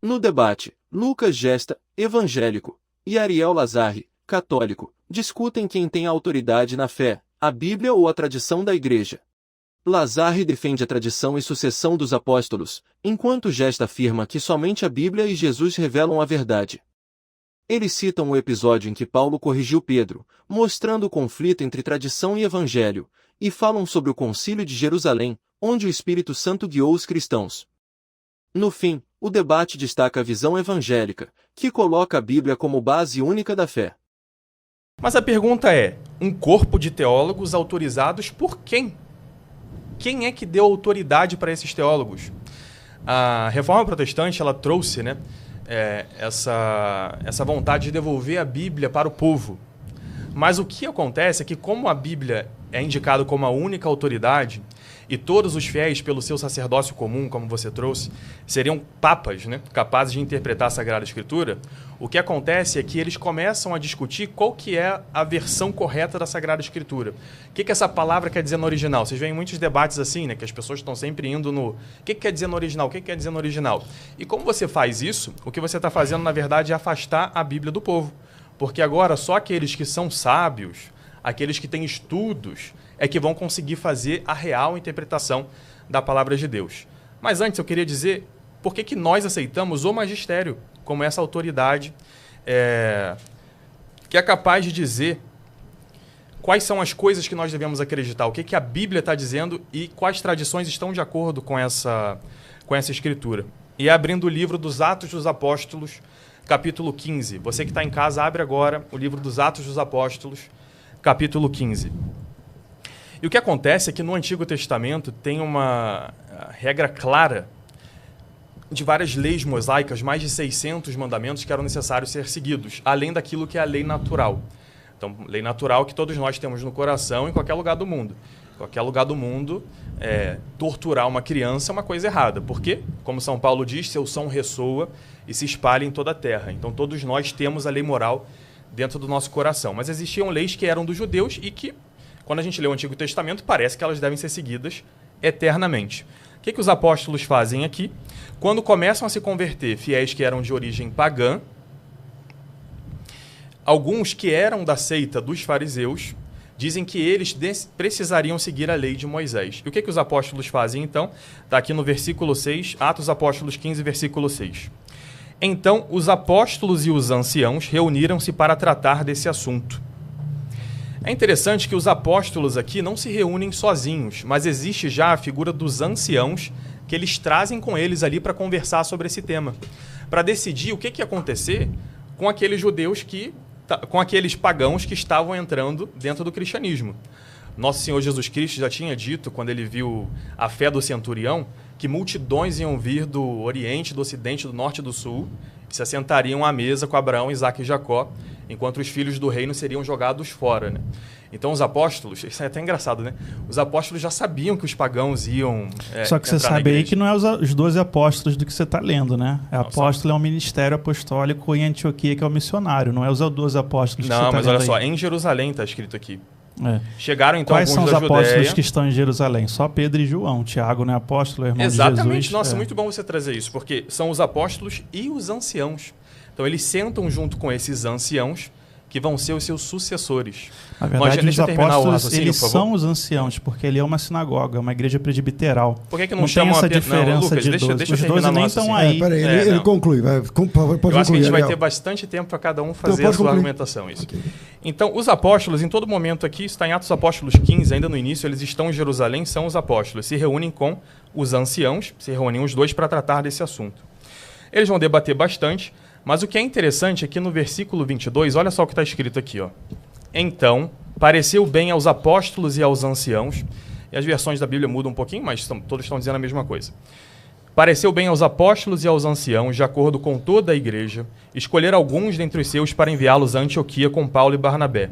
No debate, Lucas Gesta, evangélico, e Ariel Lazarri, católico, discutem quem tem autoridade na fé, a Bíblia ou a tradição da Igreja. Lazarri defende a tradição e sucessão dos apóstolos, enquanto Gesta afirma que somente a Bíblia e Jesus revelam a verdade. Eles citam o episódio em que Paulo corrigiu Pedro, mostrando o conflito entre tradição e evangelho, e falam sobre o Concílio de Jerusalém, onde o Espírito Santo guiou os cristãos. No fim, o debate destaca a visão evangélica, que coloca a Bíblia como base única da fé. Mas a pergunta é, um corpo de teólogos autorizados por quem? Quem é que deu autoridade para esses teólogos? A Reforma Protestante ela trouxe essa vontade de devolver a Bíblia para o povo. Mas o que acontece é que, como a Bíblia é indicada como a única autoridade, e todos os fiéis, pelo seu sacerdócio comum, como você trouxe, seriam papas, capazes de interpretar a Sagrada Escritura, o que acontece é que eles começam a discutir qual que é a versão correta da Sagrada Escritura. O que essa palavra quer dizer no original? Vocês veem muitos debates assim, que as pessoas estão sempre indo no... O que quer dizer no original? O que quer dizer no original? E como você faz isso, o que você está fazendo, na verdade, é afastar a Bíblia do povo. Porque agora só aqueles que são sábios, aqueles que têm estudos, é que vão conseguir fazer a real interpretação da palavra de Deus. Mas antes eu queria dizer por que nós aceitamos o magistério como essa autoridade que é capaz de dizer quais são as coisas que nós devemos acreditar, o que a Bíblia está dizendo e quais tradições estão de acordo com essa escritura. E abrindo o livro dos Atos dos Apóstolos, capítulo 15. Você que está em casa, abre agora o livro dos Atos dos Apóstolos, capítulo 15. E o que acontece é que no Antigo Testamento tem uma regra clara de várias leis mosaicas, mais de 600 mandamentos que eram necessários ser seguidos, além daquilo que é a lei natural. Então, lei natural que todos nós temos no coração em qualquer lugar do mundo. Em qualquer lugar do mundo, torturar uma criança é uma coisa errada, porque, como São Paulo diz, seu som ressoa e se espalha em toda a terra. Então, todos nós temos a lei moral dentro do nosso coração. Mas existiam leis que eram dos judeus e que, quando a gente lê o Antigo Testamento, parece que elas devem ser seguidas eternamente. O que os apóstolos fazem aqui? Quando começam a se converter fiéis que eram de origem pagã, alguns que eram da seita dos fariseus dizem que eles precisariam seguir a lei de Moisés. E o que os apóstolos fazem, então? Está aqui no versículo 6, Atos Apóstolos 15, versículo 6. Então, os apóstolos e os anciãos reuniram-se para tratar desse assunto. É interessante que os apóstolos aqui não se reúnem sozinhos, mas existe já a figura dos anciãos que eles trazem com eles ali para conversar sobre esse tema, para decidir o que ia acontecer com aqueles judeus com aqueles pagãos que estavam entrando dentro do cristianismo. Nosso Senhor Jesus Cristo já tinha dito, quando ele viu a fé do centurião, que multidões iam vir do Oriente, do Ocidente, do Norte e do Sul, e se assentariam à mesa com Abraão, Isaque e Jacó, enquanto os filhos do reino seriam jogados fora. Então os apóstolos, isso é até engraçado, os apóstolos já sabiam que os pagãos iam Só que você sabe aí que não é os 12 apóstolos do que você está lendo, né? Apóstolo é um ministério apostólico em Antioquia, que é o missionário, não é os 12 apóstolos que você está lendo. Não, mas olha só, aí. em Jerusalém está escrito aqui. Chegaram então Quais alguns são os da apóstolos Judéia. que estão em Jerusalém? Só Pedro e João. Tiago não é apóstolo, é irmão Exatamente. de Jesus. Nossa, muito bom você trazer isso, porque são os apóstolos e os anciãos. Então eles sentam junto com esses anciãos que vão ser os seus sucessores. Na verdade, os apóstolos, eles por favor. são os anciãos, porque ele é uma sinagoga, uma igreja presbiteral. Por que não chamam tem essa apenas... diferença Lucas, de deixa 12. Os eu 12 terminar nem nosso estão assim. aí. Peraí, ele conclui. Pode eu acho que a gente concluir, vai Ariel. ter bastante tempo para cada um fazer Então, a sua concluir. argumentação. Isso. Okay. Então, os apóstolos, em todo momento aqui, está em Atos Apóstolos 15, ainda no início, eles estão em Jerusalém, são os apóstolos. Se reúnem com os anciãos, se reúnem os dois para tratar desse assunto. Eles vão debater bastante, mas o que é interessante é que no versículo 22, olha só o que está escrito aqui. Então, pareceu bem aos apóstolos e aos anciãos, e as versões da Bíblia mudam um pouquinho, mas todos estão dizendo a mesma coisa. Pareceu bem aos apóstolos e aos anciãos, de acordo com toda a igreja, escolher alguns dentre os seus para enviá-los a Antioquia com Paulo e Barnabé.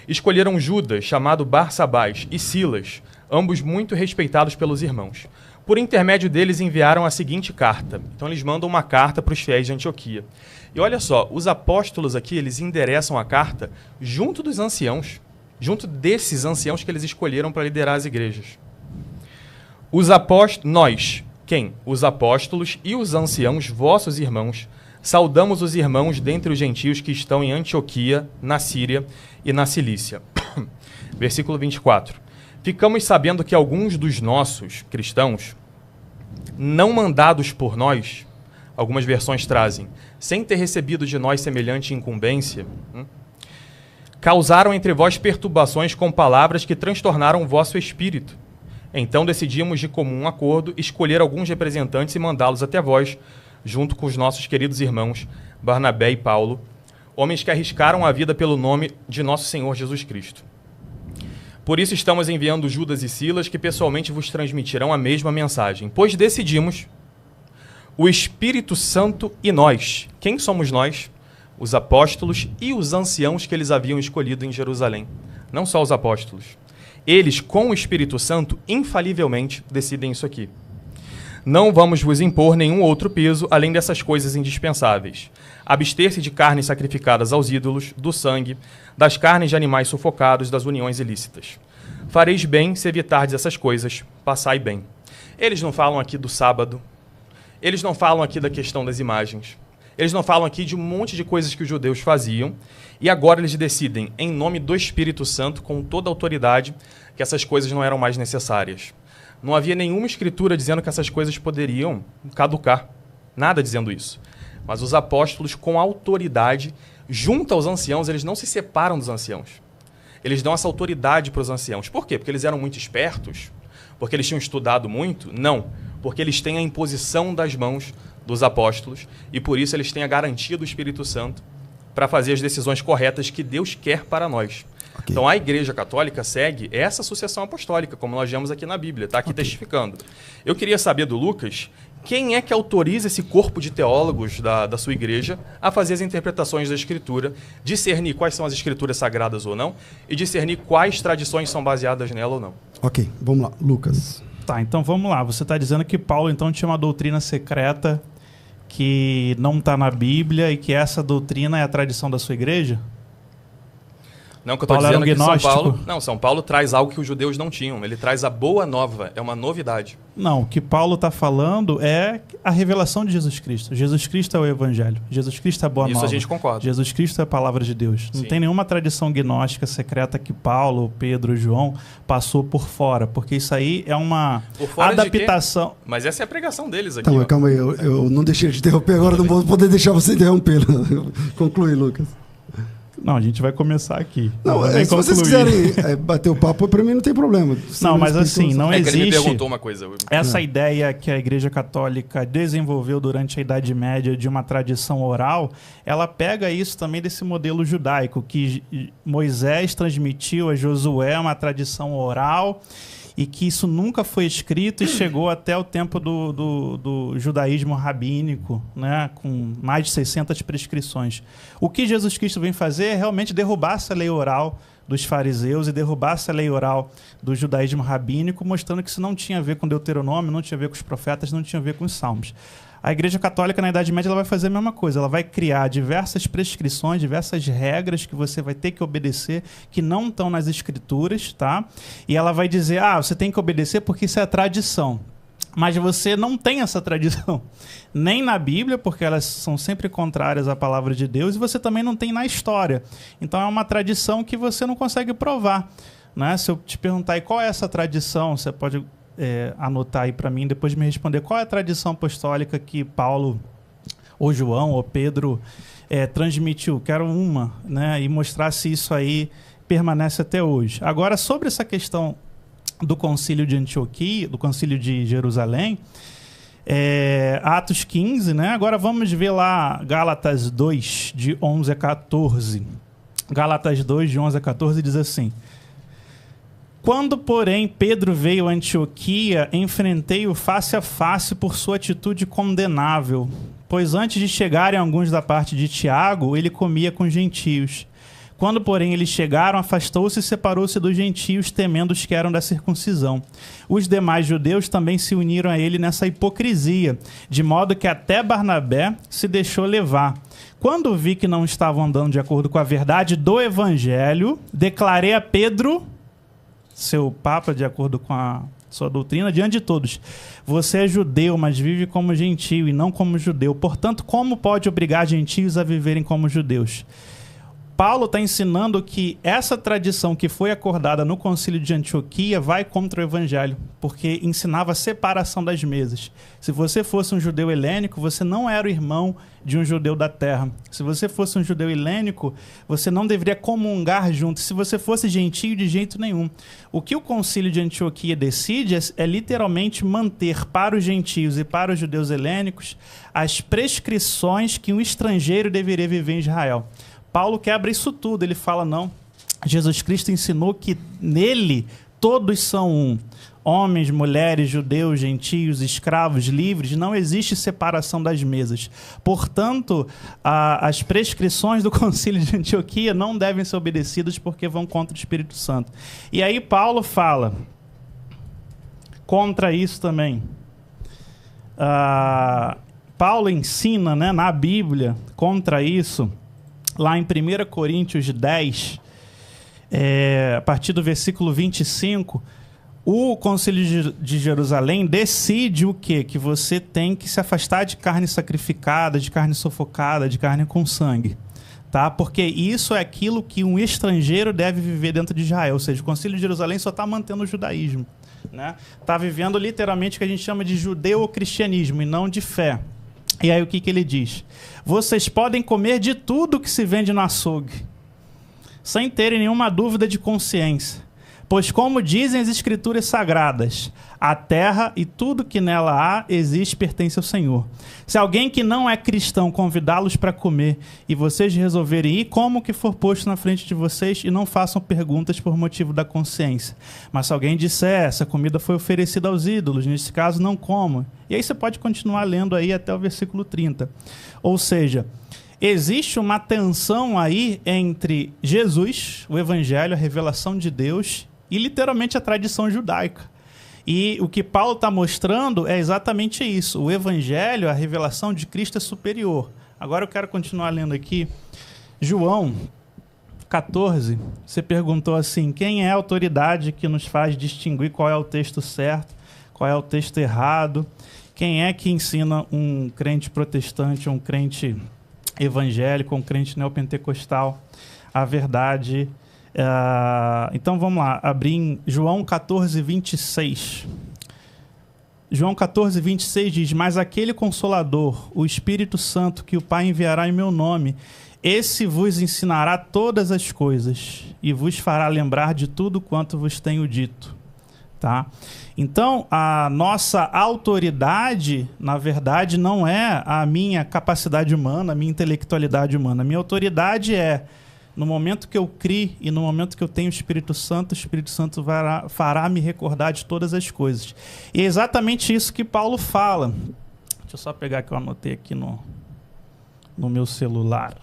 Escolheram Judas, chamado Barsabás, e Silas, ambos muito respeitados pelos irmãos. Por intermédio deles enviaram a seguinte carta. Então eles mandam uma carta para os fiéis de Antioquia. E olha só, os apóstolos aqui, eles endereçam a carta junto dos anciãos, junto desses anciãos que eles escolheram para liderar as igrejas. Os apóstolos, nós, Quem? Os apóstolos e os anciãos, vossos irmãos. Saudamos os irmãos dentre os gentios que estão em Antioquia, na Síria e na Cilícia. Versículo 24. Ficamos sabendo que alguns dos nossos cristãos, não mandados por nós, algumas versões trazem, sem ter recebido de nós semelhante incumbência, causaram entre vós perturbações com palavras que transtornaram o vosso espírito. Então decidimos de comum acordo escolher alguns representantes e mandá-los até vós, junto com os nossos queridos irmãos Barnabé e Paulo, homens que arriscaram a vida pelo nome de nosso Senhor Jesus Cristo. Por isso estamos enviando Judas e Silas, que pessoalmente vos transmitirão a mesma mensagem, pois decidimos, o Espírito Santo e nós. Quem somos nós? Os apóstolos e os anciãos que eles haviam escolhido em Jerusalém. Não só os apóstolos. Eles, com o Espírito Santo, infalivelmente decidem isso aqui. Não vamos vos impor nenhum outro peso, além dessas coisas indispensáveis. Abster-se de carnes sacrificadas aos ídolos, do sangue, das carnes de animais sufocados, das uniões ilícitas. Fareis bem se evitardes essas coisas, passai bem. Eles não falam aqui do sábado, eles não falam aqui da questão das imagens, eles não falam aqui de um monte de coisas que os judeus faziam, e agora eles decidem, em nome do Espírito Santo, com toda a autoridade, que essas coisas não eram mais necessárias. Não havia nenhuma escritura dizendo que essas coisas poderiam caducar. Nada dizendo isso. Mas os apóstolos, com autoridade, junto aos anciãos, eles não se separam dos anciãos. Eles dão essa autoridade para os anciãos. Por quê? Porque eles eram muito espertos? Porque eles tinham estudado muito? Não. Porque eles têm a imposição das mãos dos apóstolos e por isso eles têm a garantia do Espírito Santo para fazer as decisões corretas que Deus quer para nós. Okay. Então a Igreja Católica segue essa sucessão apostólica, como nós vemos aqui na Bíblia, está aqui testificando. Eu queria saber do Lucas, quem é que autoriza esse corpo de teólogos da sua igreja a fazer as interpretações da Escritura, discernir quais são as Escrituras sagradas ou não, e discernir quais tradições são baseadas nela ou não? Ok, vamos lá. Lucas. Tá, então vamos lá. Você está dizendo que Paulo então tinha uma doutrina secreta que não está na Bíblia e que essa doutrina é a tradição da sua igreja? Não, que eu estou dizendo que São Paulo traz algo que os judeus não tinham. Ele traz a boa nova, é uma novidade. Não, o que Paulo está falando é a revelação de Jesus Cristo. Jesus Cristo é o Evangelho. Jesus Cristo é a boa nova. Isso a gente concorda. Jesus Cristo é a palavra de Deus. Não tem nenhuma tradição gnóstica secreta que Paulo, Pedro, João passou por fora, porque isso aí é uma adaptação. Mas essa é a pregação deles aqui. Então, calma aí, eu não deixei de interromper agora, não vou poder deixar você interromper. Conclui, Lucas. Não, a gente vai começar aqui. Não, se vocês quiserem bater o papo, para mim não tem problema. Não, mas assim, não existe... Ele me perguntou uma coisa. Essa ideia que a Igreja Católica desenvolveu durante a Idade Média de uma tradição oral, ela pega isso também desse modelo judaico, que Moisés transmitiu a Josué uma tradição oral e que isso nunca foi escrito e chegou até o tempo do judaísmo rabínico, né, com mais de 600 prescrições. O que Jesus Cristo vem fazer é realmente derrubar essa lei oral dos fariseus e derrubar essa lei oral do judaísmo rabínico, mostrando que isso não tinha a ver com Deuteronômio, não tinha a ver com os profetas, não tinha a ver com os salmos. A Igreja Católica, na Idade Média, ela vai fazer a mesma coisa. Ela vai criar diversas prescrições, diversas regras que você vai ter que obedecer, que não estão nas Escrituras, tá? E ela vai dizer, você tem que obedecer porque isso é tradição. Mas você não tem essa tradição. Nem na Bíblia, porque elas são sempre contrárias à palavra de Deus, e você também não tem na história. Então é uma tradição que você não consegue provar, né? Se eu te perguntar aí qual é essa tradição, você pode... anotar aí para mim, depois de me responder qual é a tradição apostólica que Paulo, ou João, ou Pedro transmitiu. Quero uma, né? E mostrar se isso aí permanece até hoje. Agora, sobre essa questão do concílio de Antioquia, do concílio de Jerusalém, Atos 15, né? Agora vamos ver lá Gálatas 2, de 11 a 14. Gálatas 2, de 11 a 14, diz assim: quando, porém, Pedro veio a Antioquia, enfrentei-o face a face por sua atitude condenável, pois antes de chegarem alguns da parte de Tiago, ele comia com gentios. Quando, porém, eles chegaram, afastou-se e separou-se dos gentios, temendo os que eram da circuncisão. Os demais judeus também se uniram a ele nessa hipocrisia, de modo que até Barnabé se deixou levar. Quando vi que não estavam andando de acordo com a verdade do Evangelho, declarei a Pedro, seu papa, de acordo com a sua doutrina diante de todos. Você é judeu, mas vive como gentio e não como judeu. Portanto, como pode obrigar gentios a viverem como judeus? Paulo está ensinando que essa tradição que foi acordada no Concílio de Antioquia vai contra o Evangelho, porque ensinava a separação das mesas. Se você fosse um judeu helênico, você não era o irmão de um judeu da terra. Se você fosse um judeu helênico, você não deveria comungar junto. Se você fosse gentio, de jeito nenhum. O que o Concílio de Antioquia decide é literalmente manter para os gentios e para os judeus helênicos as prescrições que um estrangeiro deveria viver em Israel. Paulo quebra isso tudo, ele fala, não, Jesus Cristo ensinou que nele todos são um. Homens, mulheres, judeus, gentios, escravos, livres, não existe separação das mesas. Portanto, as prescrições do Concílio de Antioquia não devem ser obedecidas porque vão contra o Espírito Santo. E aí Paulo fala contra isso também. Paulo ensina, né, na Bíblia contra isso, lá em 1 Coríntios 10, a partir do versículo 25, o Concílio de Jerusalém decide o quê? Que você tem que se afastar de carne sacrificada, de carne sufocada, de carne com sangue. Tá? Porque isso é aquilo que um estrangeiro deve viver dentro de Israel. Ou seja, o Concílio de Jerusalém só está mantendo o judaísmo. Né? Está vivendo literalmente o que a gente chama de judeu-cristianismo e não de fé. E aí o que ele diz? Vocês podem comer de tudo que se vende no açougue, sem terem nenhuma dúvida de consciência. Pois como dizem as Escrituras Sagradas, a terra e tudo que nela há existe pertence ao Senhor. Se alguém que não é cristão convidá-los para comer e vocês resolverem ir, como o que for posto na frente de vocês e não façam perguntas por motivo da consciência. Mas se alguém disser, essa comida foi oferecida aos ídolos, nesse caso não como. E aí você pode continuar lendo aí até o versículo 30. Ou seja, existe uma tensão aí entre Jesus, o Evangelho, a revelação de Deus, e literalmente a tradição judaica. E o que Paulo está mostrando é exatamente isso. O Evangelho, a revelação de Cristo é superior. Agora eu quero continuar lendo aqui. João 14, você perguntou assim, quem é a autoridade que nos faz distinguir qual é o texto certo, qual é o texto errado? Quem é que ensina um crente protestante, um crente evangélico, um crente neopentecostal a verdade? Então vamos lá, abrir em João 14, 26. João 14, 26 diz, mas aquele Consolador, o Espírito Santo, que o Pai enviará em meu nome, esse vos ensinará todas as coisas e vos fará lembrar de tudo quanto vos tenho dito. Tá? Então, a nossa autoridade, na verdade, não é a minha capacidade humana, a minha intelectualidade humana. A minha autoridade é, no momento que eu criei e no momento que eu tenho o Espírito Santo fará me recordar de todas as coisas. E é exatamente isso que Paulo fala. Deixa eu só pegar que eu anotei aqui no meu celular.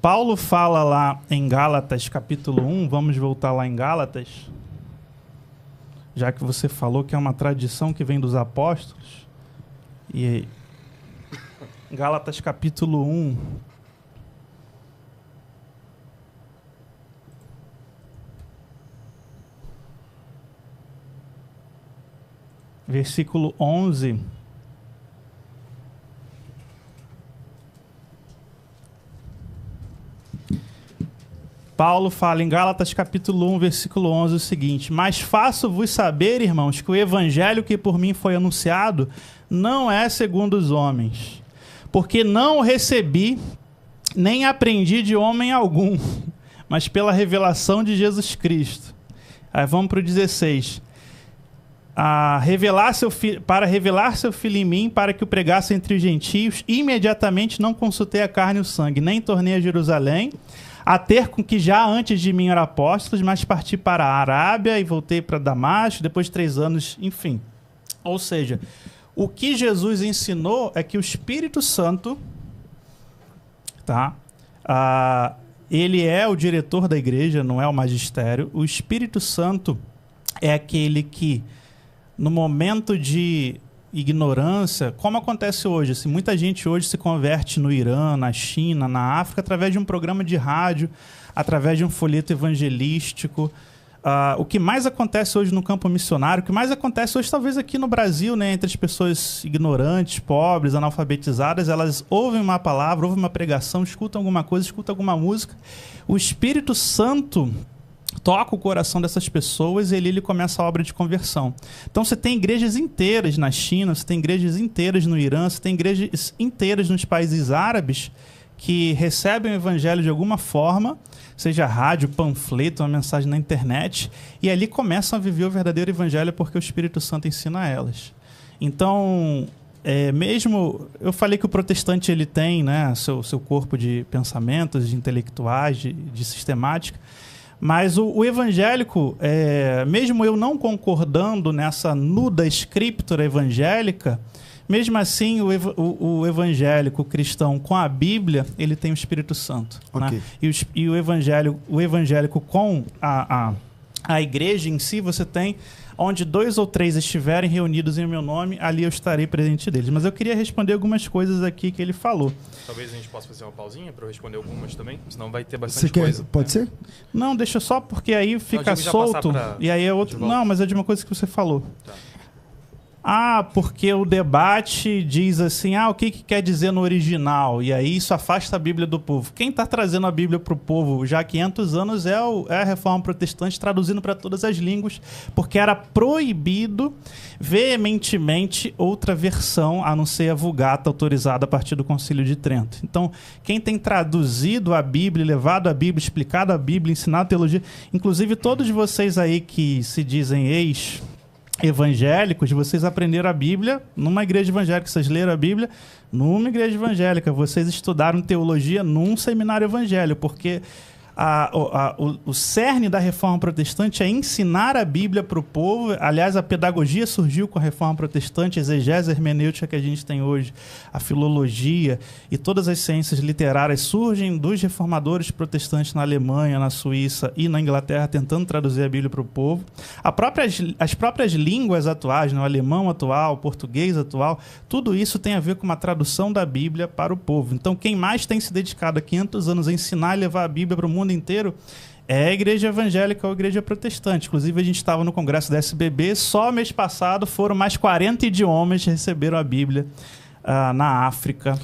Paulo fala lá em Gálatas, capítulo 1, vamos voltar lá em Gálatas, já que você falou que é uma tradição que vem dos apóstolos. E Gálatas, capítulo 1, versículo 11. Paulo fala em Gálatas capítulo 1, versículo 11 o seguinte: mas faço-vos saber, irmãos, que o evangelho que por mim foi anunciado não é segundo os homens, porque não o recebi, nem aprendi de homem algum, mas pela revelação de Jesus Cristo. Aí vamos para o 16. Para revelar seu filho em mim, para que o pregasse entre os gentios, imediatamente não consultei a carne e o sangue, nem tornei a Jerusalém, a ter com que já antes de mim eram apóstolos, mas parti para a Arábia e voltei para Damasco, depois de 3 anos, enfim. Ou seja, o que Jesus ensinou é que o Espírito Santo, tá? Ele é o diretor da igreja, não é o magistério. O Espírito Santo é aquele que, no momento de ignorância, como acontece hoje, assim, muita gente hoje se converte no Irã, na China, na África, através de um programa de rádio, através de um folheto evangelístico, o que mais acontece hoje no campo missionário, o que mais acontece hoje talvez aqui no Brasil, né, entre as pessoas ignorantes, pobres, analfabetizadas, elas ouvem uma palavra, ouvem uma pregação, escutam alguma coisa, escutam alguma música, o Espírito Santo toca o coração dessas pessoas e ele começa a obra de conversão. Então você tem igrejas inteiras na China, você tem igrejas inteiras no Irã, você tem igrejas inteiras nos países árabes que recebem o evangelho de alguma forma, seja rádio, panfleto, uma mensagem na internet, e ali começam a viver o verdadeiro evangelho porque o Espírito Santo ensina a elas. Então, mesmo... Eu falei que o protestante ele tem, né, seu corpo de pensamentos, de intelectuais, de sistemática, mas o evangélico, mesmo eu não concordando nessa nuda escritura evangélica, mesmo assim, o evangélico cristão com a Bíblia, ele tem o Espírito Santo. Ok. Né? E o evangélico com a igreja em si, você tem onde 2 ou 3 estiverem reunidos em meu nome, ali eu estarei presente deles. Mas eu queria responder algumas coisas aqui que ele falou. Talvez a gente possa fazer uma pausinha para eu responder algumas também, senão vai ter Você bastante quer? coisa. Pode ser? Não, deixa só, porque aí fica eu digo já solto. passar E aí é outro. de volta. Não, mas é de uma coisa que você falou. Tá. Porque o debate diz assim, o que quer dizer no original? E aí isso afasta a Bíblia do povo. Quem está trazendo a Bíblia para o povo já há 500 anos é a Reforma Protestante, traduzindo para todas as línguas, porque era proibido veementemente outra versão, a não ser a Vulgata, autorizada a partir do Concílio de Trento. Então, quem tem traduzido a Bíblia, levado a Bíblia, explicado a Bíblia, ensinado a teologia, inclusive todos vocês aí que se dizem evangélicos, vocês aprenderam a Bíblia numa igreja evangélica, vocês leram a Bíblia numa igreja evangélica, vocês estudaram teologia num seminário evangélico, porque o cerne da Reforma Protestante é ensinar a Bíblia para o povo. Aliás, a pedagogia surgiu com a Reforma Protestante, a exegese hermenêutica que a gente tem hoje, a filologia e todas as ciências literárias surgem dos reformadores protestantes na Alemanha, na Suíça e na Inglaterra, tentando traduzir a Bíblia para o povo. As próprias línguas atuais, né, o alemão atual, o português atual, tudo isso tem a ver com uma tradução da Bíblia para o povo. Então, quem mais tem se dedicado há 500 anos a ensinar e levar a Bíblia para o mundo inteiro é a igreja evangélica ou a igreja protestante. Inclusive, a gente estava no congresso da SBB, só mês passado foram mais 40 idiomas que receberam a Bíblia na África.